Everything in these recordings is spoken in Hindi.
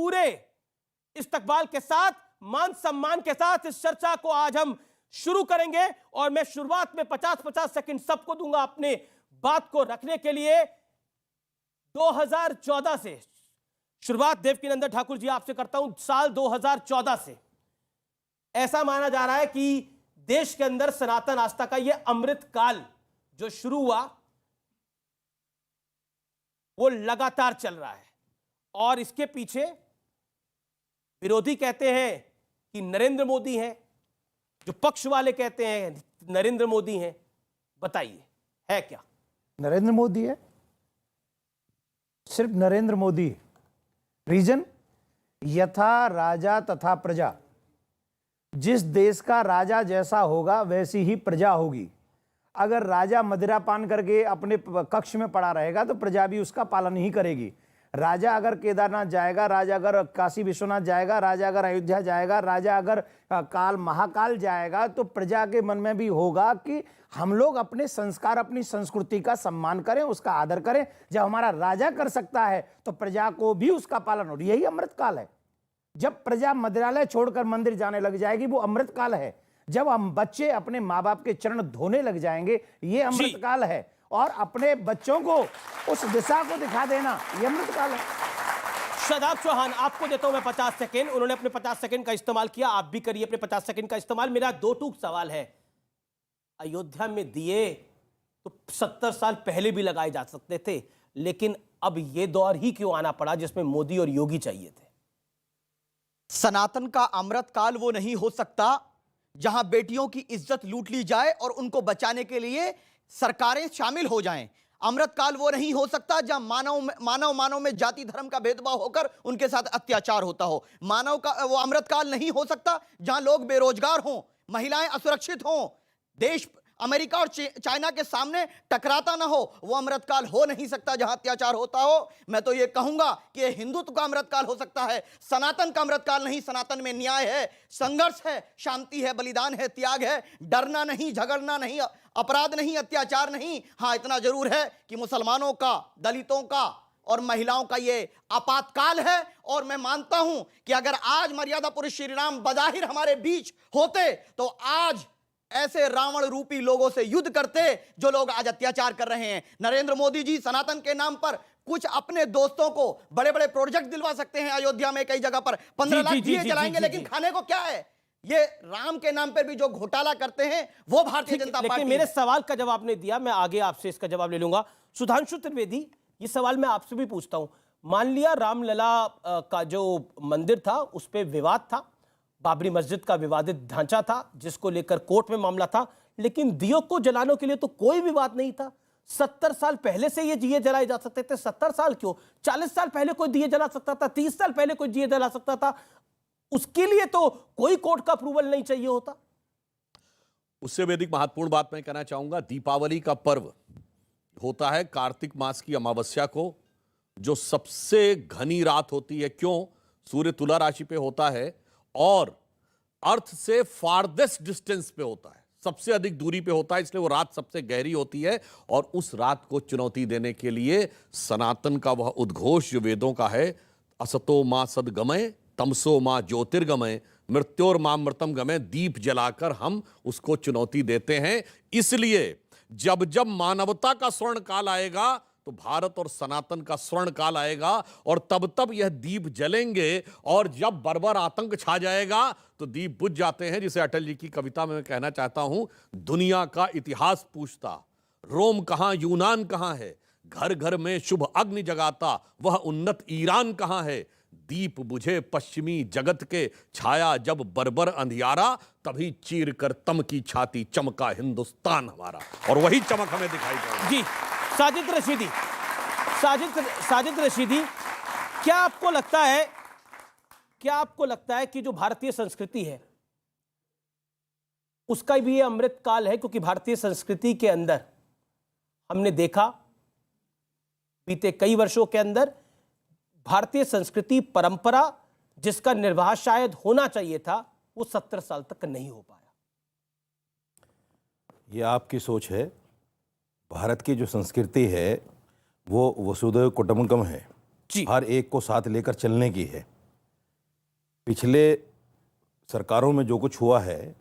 पूरे इस्तकबाल के साथ, मान सम्मान के साथ इस चर्चा को आज हम शुरू करेंगे। और मैं शुरुआत में 50-50 सेकंड सबको दूंगा अपने बात को रखने के लिए। 2014 से शुरुआत देवकीनंदन ठाकुर जी आपसे करता हूं। साल 2014 से ऐसा माना जा रहा है कि देश के अंदर सनातन आस्था का यह अमृत काल जो शुरू हुआ वो लगातार चल रहा है। और इसके पीछे विरोधी कहते हैं कि नरेंद्र मोदी हैं, जो पक्ष वाले कहते हैं नरेंद्र मोदी हैं। बताइए, है क्या? नरेंद्र मोदी है, सिर्फ नरेंद्र मोदी। रीजन, यथा राजा तथा प्रजा। जिस देश का राजा जैसा होगा वैसी ही प्रजा होगी। अगर राजा मदिरा पान करके अपने कक्ष में पड़ा रहेगा तो प्रजा भी उसका पालन ही करेगी। राजा अगर केदारनाथ जाएगा, राजा अगर काशी विश्वनाथ जाएगा, राजा अगर अयोध्या जाएगा, राजा अगर काल महाकाल जाएगा, तो प्रजा के मन में भी होगा कि हम लोग अपने संस्कार, अपनी संस्कृति का सम्मान करें, उसका आदर करें। जब हमारा राजा कर सकता है तो प्रजा को भी उसका पालन हो। यही अमृत काल है। जब प्रजा मंदिरालय छोड़कर मंदिर जाने लग जाएगी वो अमृत काल है। जब हम बच्चे अपने माँ बाप के चरण धोने लग जाएंगे ये अमृत काल है। और अपने बच्चों को उस दिशा को दिखा देना ये अमृत काल है। शादाब चौहान, आपको देता हूं मैं 50 सेकंड। उन्होंने अपने 50 सेकंड का इस्तेमाल किया, आप भी करिए अपने 50 सेकंड का इस्तेमाल। मेरा दो टूक सवाल है। अयोध्या में दिए तो 70 साल पहले भी लगाए जा सकते थे, लेकिन अब ये दौर ही क्यों आना पड़ा जिसमें मोदी और योगी चाहिए थे? सनातन का अमृत काल वो नहीं हो सकता जहां बेटियों की इज्जत लूट ली जाए और उनको बचाने के लिए सरकारें शामिल हो जाएं। अमृत काल वो नहीं हो सकता जहां मानव में जाति धर्म का भेदभाव होकर उनके साथ अत्याचार होता हो। मानव का वो अमृत काल नहीं हो सकता जहां लोग बेरोजगार हों, महिलाएं असुरक्षित हों, देश अमेरिका और चाइना के सामने टकराता ना हो। वो अमृत काल हो नहीं सकता जहां अत्याचार होता हो। मैं तो ये कहूंगा कि ये हिंदुत्व का अमृत काल हो सकता है, सनातन का अमृत काल नहीं। सनातन में न्याय है, संघर्ष है, शांति है, बलिदान है, त्याग है, डरना नहीं, झगड़ना नहीं, अपराध नहीं, अत्याचार नहीं। हां, इतना जरूर है कि मुसलमानों का, दलितों का और महिलाओं का ये आपातकाल है। और मैं मानता हूं कि अगर आज मर्यादा पुरुष श्री राम बजाहिर हमारे बीच होते तो आज ऐसे रावण रूपी लोगों से युद्ध करते जो लोग आज अत्याचार कर रहे हैं। नरेंद्र मोदी जी सनातन के नाम पर कुछ अपने दोस्तों को बड़े बड़े प्रोजेक्ट दिलवा सकते हैं। अयोध्या में कई जगह पर 15 लाख दिए जलाएंगे, लेकिन खाने को क्या है? ये राम के नाम पर भी जो घोटाला करते हैं वो भारतीय जनता पार्टी। मेरे सवाल का जवाब नहीं दिया, मैं आगे आपसे इसका जवाब ले लूंगा। सुधांशु त्रिवेदी, ये सवाल मैं आपसे भी पूछता हूं। मान लिया रामलला का जो मंदिर था उस पर विवाद था, बाबरी मस्जिद का विवादित ढांचा था जिसको लेकर कोर्ट में मामला था, लेकिन दियों को जलाने के लिए तो कोई विवाद नहीं था। 70 साल पहले से ये दिए जलाए जा सकते थे। 70 साल क्यों, 40 साल पहले कोई दिए जला सकता था, 30 साल पहले कोई दिए जला सकता था। उसके लिए तो कोई कोर्ट का अप्रूवल नहीं चाहिए होता। उससे भी अधिक महत्वपूर्ण बात मैं कहना चाहूंगा, दीपावली का पर्व होता है कार्तिक मास की अमावस्या को, जो सबसे घनी रात होती है। क्यों? सूर्य तुला राशि पे होता है और अर्थ से फारदेस्ट डिस्टेंस पे होता है, सबसे अधिक दूरी पे होता है, इसलिए वो रात सबसे गहरी होती है। और उस रात को चुनौती देने के लिए सनातन का वह उद्घोष जो वेदों का है, असतो मां सदगमय तमसो मां ज्योतिर्गमय मृत्योर्मां मृतम गमय, दीप जलाकर हम उसको चुनौती देते हैं। इसलिए जब जब मानवता का स्वर्ण काल आएगा तो भारत और सनातन का स्वर्ण काल आएगा, और तब तब यह दीप जलेंगे। और जब बर्बर आतंक छा जाएगा तो दीप बुझ जाते हैं। जिसे अटल जी की कविता में मैं कहना चाहता हूं, दुनिया का इतिहास पूछता, रोम कहां यूनान कहां है, घर घर में शुभ अग्नि जगाता वह उन्नत ईरान कहां है। दीप बुझे पश्चिमी जगत के, छाया जब बर्बर अंधियारा, तभी चीर कर तम की छाती चमका हिंदुस्तान हमारा। और वही चमक हमें दिखाई पड़ेगी। जी, साजिद रशीदी, क्या आपको लगता है कि जो भारतीय संस्कृति है उसका भी ये अमृत काल है? क्योंकि भारतीय संस्कृति के अंदर हमने देखा बीते कई वर्षों के अंदर भारतीय संस्कृति परंपरा जिसका निर्वाह शायद होना चाहिए था वो 70 साल तक नहीं हो पाया। ये आपकी सोच है। भारत की जो संस्कृति है वो वसुधैव कुटुंबकम है, हर एक को साथ लेकर चलने की है। पिछले सरकारों में जो कुछ हुआ है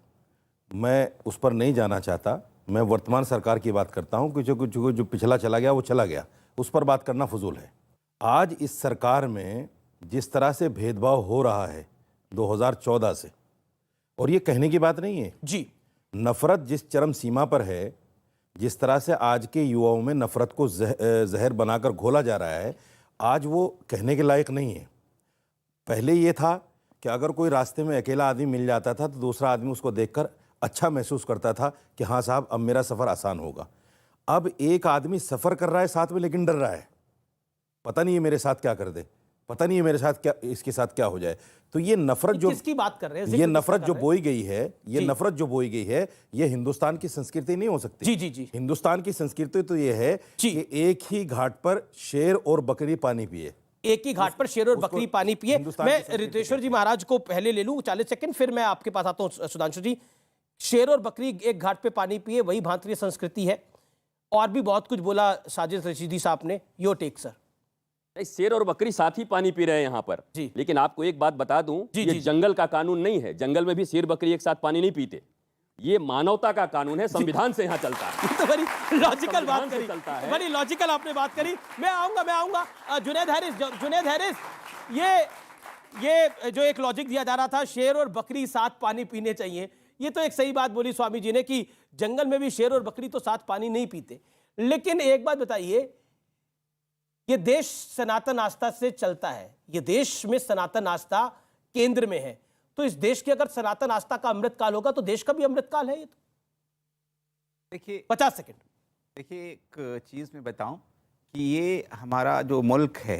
मैं उस पर नहीं जाना चाहता। मैं वर्तमान सरकार की बात करता हूं कि जो पिछला चला गया वो चला गया, उस पर बात करना फजूल है। आज इस सरकार में जिस तरह से भेदभाव हो रहा है 2014 से, और ये कहने की बात नहीं है जी, नफरत जिस चरम सीमा पर है, जिस तरह से आज के युवाओं में नफरत को जहर बनाकर घोला जा रहा है, आज वो कहने के लायक नहीं है। पहले ये था कि अगर कोई रास्ते में अकेला आदमी मिल जाता था तो दूसरा आदमी उसको देखकर अच्छा महसूस करता था कि हाँ साहब अब मेरा सफ़र आसान होगा। अब एक आदमी सफ़र कर रहा है साथ में लेकिन डर रहा है, पता नहीं ये मेरे साथ क्या कर दे, पता नहीं ये मेरे साथ क्या, इसके साथ क्या हो जाए। तो ये नफरत जो किसकी बात कर रहे हैं, ये नफरत जो बोई गई है, ये नफरत जो बोई गई है, ये हिंदुस्तान की संस्कृति नहीं हो सकती। जी जी जी, हिंदुस्तान की संस्कृति तो ये है कि एक ही घाट पर शेर और बकरी पानी पिए, एक ही घाट पर शेर और बकरी पानी पिए। मैं रितेश्वर जी महाराज को पहले ले लूं 40 सेकंड, फिर मैं आपके पास आता हूं सुधांशु जी। शेर और बकरी एक घाट पे पानी पिए, वही भारतीय संस्कृति है। और भी बहुत कुछ बोला साजिद रशीदी साहब ने, योर टेक सर। नहीं, शेर और बकरी साथ ही पानी पी रहे हैं यहाँ पर जी। लेकिन आपको एक बात बता दूं, ये जंगल का कानून नहीं है। जंगल में भी शेर बकरी एक साथ पानी नहीं पीते। ये मानवता का कानून है, संविधान से यहाँ चलता है। तो बड़ी लॉजिकल बात करी, चलता है। बड़ी लॉजिकल आपने बात करी। मैं आऊंगा जुनैद हैरिस, ये जो एक लॉजिक दिया जा रहा था, शेर और बकरी साथ पानी पीने चाहिए, ये तो एक सही बात बोली स्वामी जी ने कि जंगल में भी शेर और बकरी तो साथ पानी नहीं पीते। लेकिन एक बात बताइए, ये देश सनातन आस्था से चलता है, ये देश में सनातन आस्था केंद्र में है, तो इस देश की अगर सनातन आस्था का अमृतकाल होगा तो देश का भी अमृतकाल है ये तो। देखिए 50 सेकंड। देखिए एक चीज़ मैं बताऊं कि ये हमारा जो मुल्क है,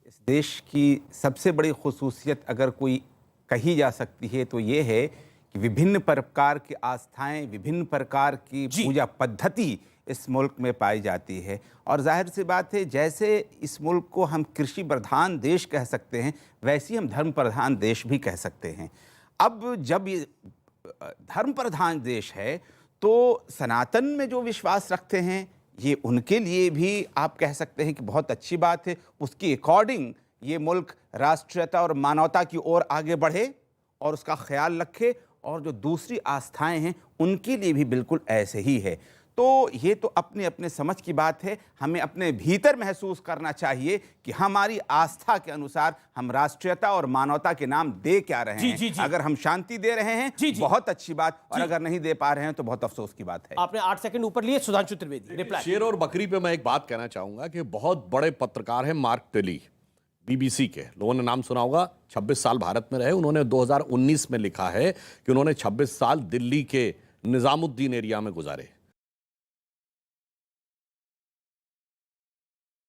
इस देश की सबसे बड़ी खुसूसियत अगर कोई कही जा सकती है तो ये है कि विभिन्न प्रकार की आस्थाएं, विभिन्न प्रकार की पूजा पद्धति इस मुल्क में पाई जाती है। और जाहिर सी बात है, जैसे इस मुल्क को हम कृषि प्रधान देश कह सकते हैं, वैसे ही हम धर्म प्रधान देश भी कह सकते हैं। अब जब ये धर्म प्रधान देश है तो सनातन में जो विश्वास रखते हैं, ये उनके लिए भी आप कह सकते हैं कि बहुत अच्छी बात है। उसके अकॉर्डिंग ये मुल्क राष्ट्रीयता और मानवता की ओर आगे बढ़े और उसका ख्याल रखे, और जो दूसरी आस्थाएं हैं उनके लिए भी बिल्कुल ऐसे ही है। तो ये तो अपने अपने समझ की बात है। हमें अपने भीतर महसूस करना चाहिए कि हमारी आस्था के अनुसार हम राष्ट्रीयता और मानवता के नाम दे क्या रहे हैं। जी। अगर हम शांति दे रहे हैं बहुत अच्छी बात, और अगर नहीं दे पा रहे हैं तो बहुत अफसोस की बात है। आपने 8 सेकंड ऊपर लिए। सुधांशु त्रिवेदी रिप्लाई। शेर और बकरी पे मैं एक बात कहना चाहूंगा कि बहुत बड़े पत्रकार हैं मार्क टेली, बीबीसी के, लोगों ने नाम सुना होगा। 26 साल भारत में रहे। उन्होंने 2019 में लिखा है कि उन्होंने 26 साल दिल्ली के निजामुद्दीन एरिया में गुजारे।